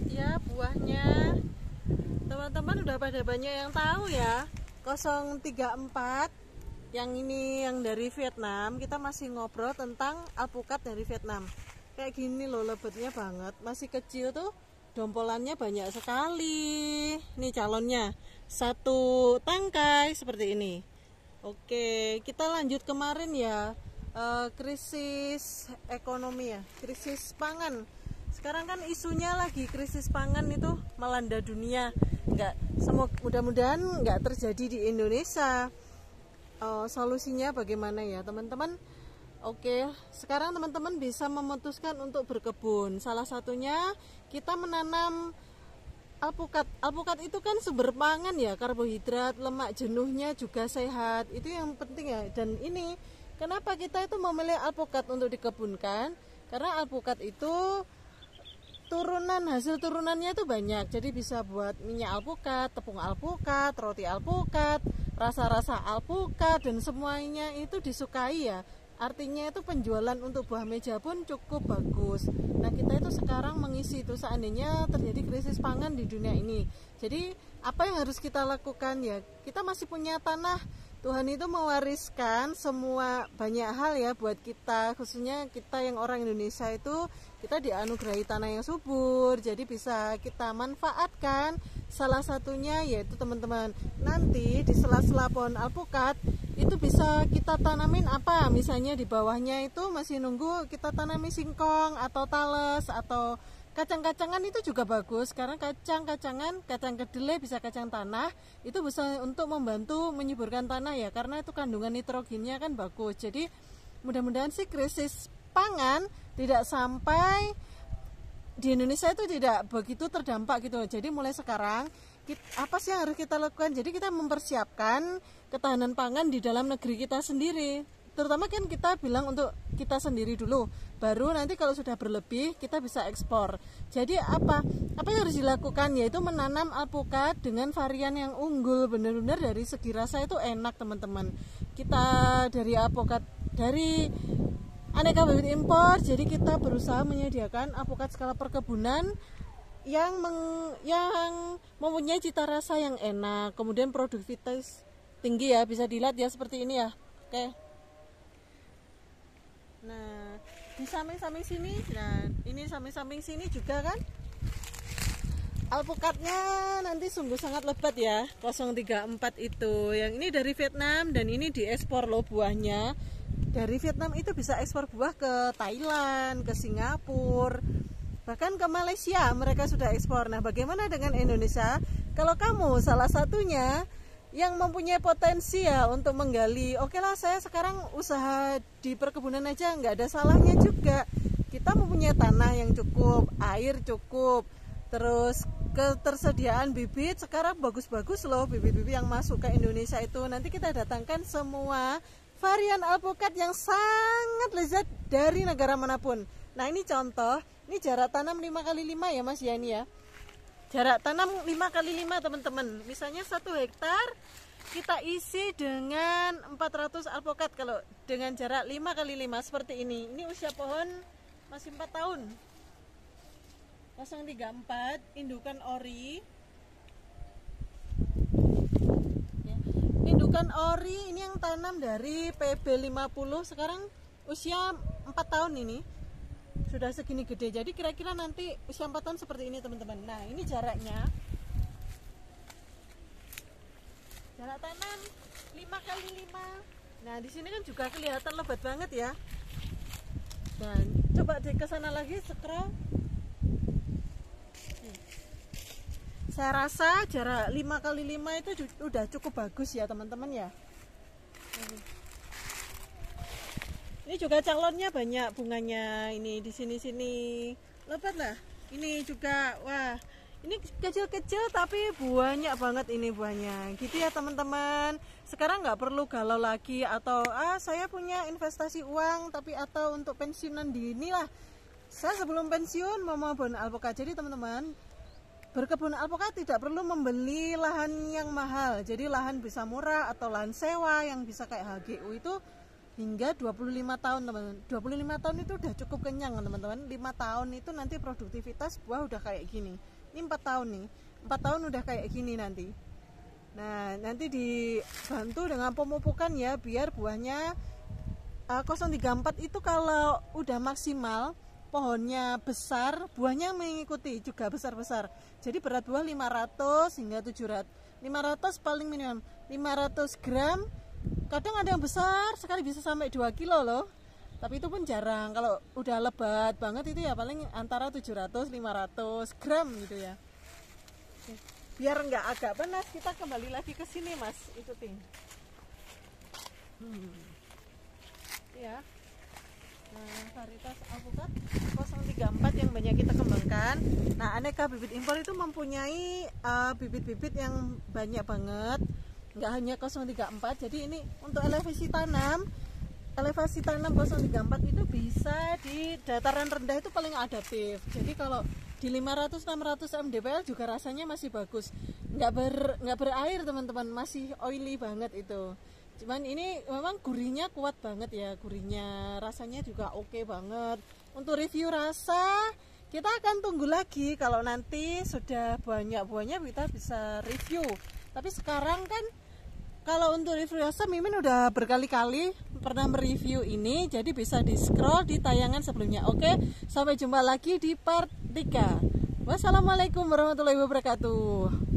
lebat ya buahnya. Teman-teman udah pada banyak yang tahu ya. 034 yang ini yang dari Vietnam. Kita masih ngobrol tentang alpukat dari Vietnam. Kayak gini loh, lebatnya banget. Masih kecil tuh, dompolannya banyak sekali. Ini calonnya satu tangkai seperti ini. Oke, kita lanjut kemarin ya. Krisis ekonomi ya, krisis pangan. Sekarang kan isunya lagi krisis pangan itu melanda dunia. Mudah-mudahan nggak terjadi di Indonesia. Solusinya bagaimana ya teman-teman? Oke, sekarang teman-teman bisa memutuskan untuk berkebun. Salah satunya kita menanam alpukat. Alpukat itu kan sumber pangan ya, karbohidrat, lemak jenuhnya juga sehat. Itu yang penting ya. Dan ini kenapa kita itu memilih alpukat untuk dikebunkan? Karena alpukat itu hasil turunannya itu banyak. Jadi bisa buat minyak alpukat, tepung alpukat, roti alpukat, rasa-rasa alpukat, dan semuanya itu disukai ya. Artinya itu penjualan untuk buah meja pun cukup bagus. Nah, kita itu sekarang mengisi itu seandainya terjadi krisis pangan di dunia ini. Jadi apa yang harus kita lakukan ya? Kita masih punya tanah. Tuhan itu mewariskan semua banyak hal ya buat kita, khususnya kita yang orang Indonesia itu kita dianugerahi tanah yang subur, jadi bisa kita manfaatkan. Salah satunya yaitu teman-teman, nanti di sela-sela pohon alpukat itu bisa kita tanamin apa, misalnya di bawahnya itu masih nunggu kita tanami singkong atau tales atau kacang-kacangan itu juga bagus, karena kacang kedelai bisa kacang tanah, itu bisa untuk membantu menyuburkan tanah ya, karena itu kandungan nitrogennya kan bagus. Jadi mudah-mudahan sih krisis pangan tidak sampai di Indonesia itu tidak begitu terdampak gitu. Jadi mulai sekarang apa sih yang harus kita lakukan? Jadi kita mempersiapkan ketahanan pangan di dalam negeri kita sendiri. Terutama kan kita bilang untuk kita sendiri dulu, baru nanti kalau sudah berlebih kita bisa ekspor. Jadi apa yang harus dilakukan, yaitu menanam alpukat dengan varian yang unggul, benar-benar dari segi rasa itu enak teman-teman. Kita dari alpukat dari aneka bibit impor, jadi kita berusaha menyediakan alpukat skala perkebunan yang mempunyai cita rasa yang enak, kemudian produktivitas tinggi ya, bisa dilihat ya seperti ini ya. Oke. Nah, di samping-samping sini, nah ini samping-samping sini juga kan alpukatnya nanti sungguh sangat lebat ya, 034 itu. Yang ini dari Vietnam dan ini diekspor loh buahnya. Dari Vietnam itu bisa ekspor buah ke Thailand, ke Singapura, bahkan ke Malaysia mereka sudah ekspor. Nah, bagaimana dengan Indonesia? Kalau kamu salah satunya yang mempunyai potensi ya untuk menggali, oke lah, saya sekarang usaha di perkebunan aja, nggak ada salahnya juga. Kita mempunyai tanah yang cukup, air cukup, terus ketersediaan bibit sekarang bagus-bagus loh, bibit-bibit yang masuk ke Indonesia itu. Nanti kita datangkan semua varian alpukat yang sangat lezat dari negara manapun. Nah, ini contoh, ini jarak tanam 5x5 ya Mas Yani ya. Jarak tanam 5x5 teman-teman. Misalnya 1 hektar kita isi dengan 400 alpukat. Kalau dengan jarak 5x5 seperti ini. Ini usia pohon masih 4 tahun. 034 indukan ori. Ya. Indukan ori ini yang tanam dari PB50, sekarang usia 4 tahun ini. Sudah segini gede, jadi kira-kira nanti usia 4 tahun seperti ini teman-teman. Nah, ini jaraknya, jarak tanam 5x5. Nah, di sini kan juga kelihatan lebat banget ya. Dan coba ke sana lagi, scroll. Saya rasa jarak 5x5 itu udah cukup bagus ya teman-teman ya. Ini juga calonnya banyak bunganya, ini di sini-sini lebat lah. Ini juga, wah, ini kecil-kecil tapi banyak banget ini buahnya. Gitu ya teman-teman. Sekarang nggak perlu galau lagi atau saya punya investasi uang tapi atau untuk pensiunan dini lah. Saya sebelum pensiun mau bon alpukat. Jadi teman-teman, berkebun alpukat tidak perlu membeli lahan yang mahal. Jadi lahan bisa murah atau lahan sewa yang bisa kayak HGU itu hingga 25 tahun teman-teman. 25 tahun itu udah cukup kenyang teman-teman. 5 tahun itu nanti produktivitas buah udah kayak gini. Ini 4 tahun nih, 4 tahun udah kayak gini nanti. Nah nanti dibantu dengan pemupukan ya, biar buahnya 034 itu kalau udah maksimal pohonnya besar, buahnya mengikuti juga besar-besar. Jadi berat buah 500 hingga 700. 500 paling minimum 500 gram. Kadang ada yang besar sekali bisa sampai 2 kilo loh. Tapi itu pun jarang. Kalau udah lebat banget itu ya paling antara 700 500 gram gitu ya. Biar nggak agak panas, kita kembali lagi ke sini Mas. Itu ting. Ya. Nah, varietas alpukat 034 yang banyak kita kembangkan. Nah, aneka bibit impor itu mempunyai bibit-bibit yang banyak banget. Nggak hanya 034. Jadi ini untuk elevasi tanam 034 itu bisa di dataran rendah itu paling adaptif. Jadi kalau di 500-600 mdpl juga rasanya masih bagus. Nggak berair teman-teman, masih oily banget itu. Cuman ini memang gurihnya kuat banget ya, gurihnya rasanya juga oke banget. Untuk review rasa kita akan tunggu lagi, kalau nanti sudah banyak buahnya kita bisa review. Tapi sekarang kan kalau untuk review rasa Mimin udah berkali-kali pernah mereview ini, jadi bisa di scroll di tayangan sebelumnya. Oke, sampai jumpa lagi di part 3. Wassalamualaikum warahmatullahi wabarakatuh.